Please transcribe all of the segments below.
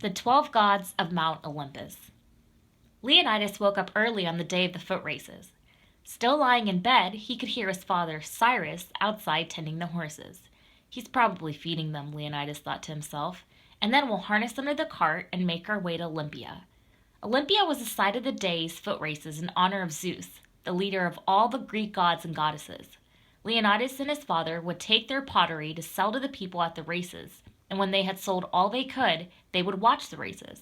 The 12 Gods of Mount Olympus. Leonidas woke up early on the day of the foot races. Still lying in bed, he could hear his father, Cyrus, outside tending the horses. He's probably feeding them, Leonidas thought to himself, and then we'll harness them to the cart and make our way to Olympia. Olympia was the site of the day's foot races in honor of Zeus, the leader of all the Greek gods and goddesses. Leonidas and his father would take their pottery to sell to the people at the races, and when they had sold all they could, they would watch the races.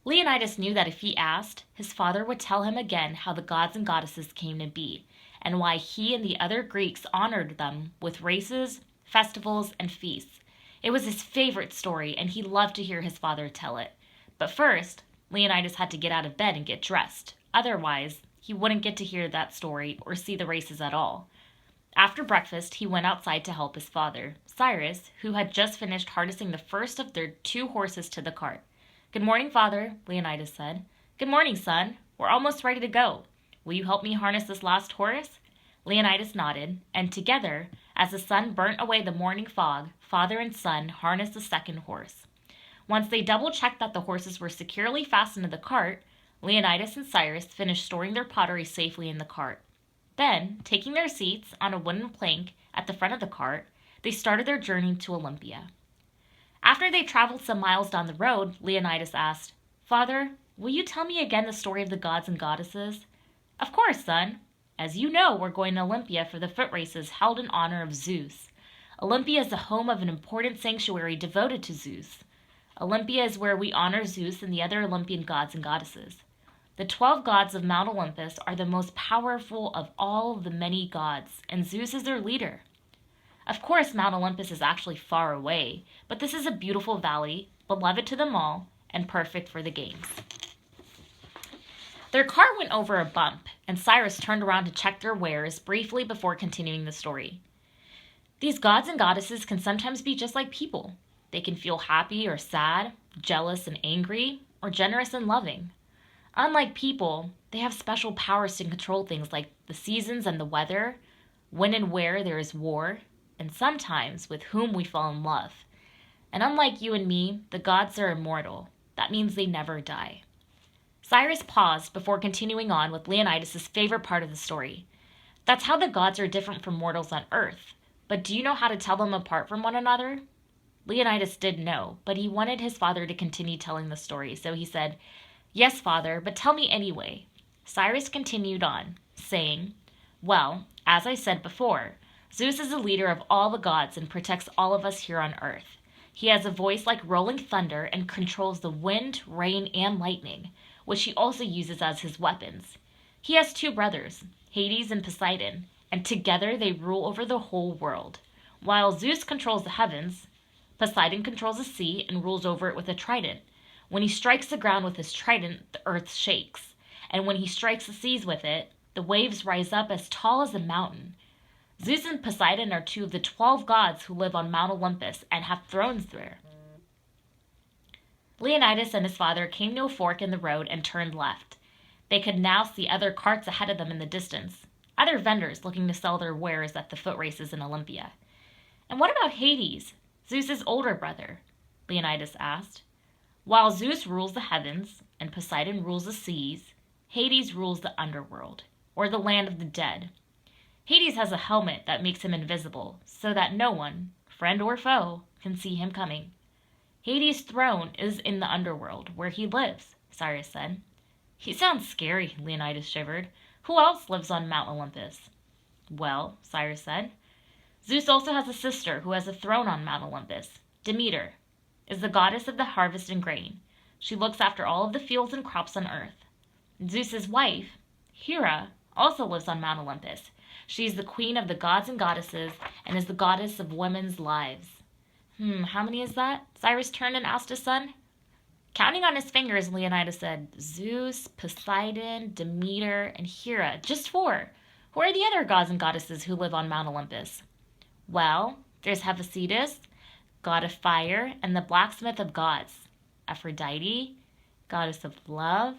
Leonidas knew that if he asked, his father would tell him again how the gods and goddesses came to be, and why he and the other Greeks honored them with races, festivals, and feasts. It was his favorite story, and he loved to hear his father tell it. But first, Leonidas had to get out of bed and get dressed. Otherwise, he wouldn't get to hear that story or see the races at all. After breakfast, he went outside to help his father, Cyrus, who had just finished harnessing the first of their 2 horses to the cart. "Good morning, father," Leonidas said. "Good morning, son. We're almost ready to go. Will you help me harness this last horse?" Leonidas nodded, and together, as the sun burnt away the morning fog, father and son harnessed the second horse. Once they double-checked that the horses were securely fastened to the cart, Leonidas and Cyrus finished storing their pottery safely in the cart. Then, taking their seats on a wooden plank at the front of the cart, they started their journey to Olympia. After they traveled some miles down the road, Leonidas asked, "Father, will you tell me again the story of the gods and goddesses?" "Of course, son. As you know, we're going to Olympia for the foot races held in honor of Zeus. Olympia is the home of an important sanctuary devoted to Zeus. Olympia is where we honor Zeus and the other Olympian gods and goddesses. The 12 gods of Mount Olympus are the most powerful of all of the many gods, and Zeus is their leader. Of course, Mount Olympus is actually far away, but this is a beautiful valley, beloved to them all, and perfect for the games." Their cart went over a bump, and Cyrus turned around to check their wares briefly before continuing the story. "These gods and goddesses can sometimes be just like people. They can feel happy or sad, jealous and angry, or generous and loving. Unlike people, they have special powers to control things like the seasons and the weather, when and where there is war, and sometimes with whom we fall in love. And unlike you and me, the gods are immortal. That means they never die." Cyrus paused before continuing on with Leonidas' favorite part of the story. "That's how the gods are different from mortals on Earth. But do you know how to tell them apart from one another?" Leonidas did know, but he wanted his father to continue telling the story, so he said, "Yes, father, but tell me anyway." Cyrus continued on, saying, "Well, as I said before, Zeus is the leader of all the gods and protects all of us here on Earth. He has a voice like rolling thunder and controls the wind, rain, and lightning, which he also uses as his weapons. He has 2 brothers, Hades and Poseidon, and together they rule over the whole world. While Zeus controls the heavens, Poseidon controls the sea and rules over it with a trident. When he strikes the ground with his trident, the earth shakes, and when he strikes the seas with it, the waves rise up as tall as a mountain. Zeus and Poseidon are 2 of the 12 gods who live on Mount Olympus and have thrones there." Leonidas and his father came to a fork in the road and turned left. They could now see other carts ahead of them in the distance, other vendors looking to sell their wares at the foot races in Olympia. "And what about Hades, Zeus's older brother?" Leonidas asked. "While Zeus rules the heavens and Poseidon rules the seas, Hades rules the underworld, or the land of the dead. Hades has a helmet that makes him invisible, so that no one, friend or foe, can see him coming. Hades' throne is in the underworld, where he lives," Cyrus said. "He sounds scary," Leonidas shivered. "Who else lives on Mount Olympus?" "Well," Cyrus said, "Zeus also has a sister who has a throne on Mount Olympus. Demeter is the goddess of the harvest and grain. She looks after all of the fields and crops on Earth. Zeus's wife, Hera, also lives on Mount Olympus. She is the queen of the gods and goddesses and is the goddess of women's lives." How many is that?" Cyrus turned and asked his son. Counting on his fingers, Leonidas said, "Zeus, Poseidon, Demeter, and Hera. Just 4. Who are the other gods and goddesses who live on Mount Olympus?" "Well, there's Hephaestus, god of fire and the blacksmith of gods. Aphrodite, goddess of love.